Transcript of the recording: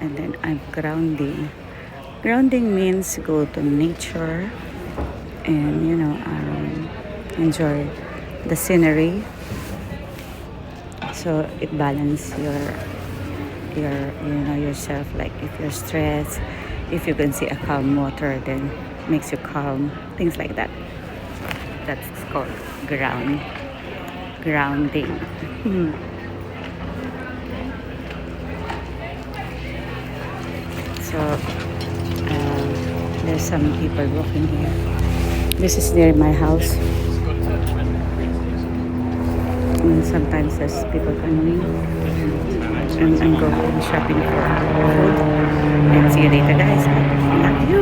and then I'm grounding. Grounding means go to nature and enjoy the scenery, so it balance yourself. Like if you're stressed, if you can see a calm water, then makes you calm, things like that. That's called grounding. So there's some people walking here. This is near my house, and sometimes there's people coming, and I'm going shopping for food. And see you later, guys. I love you.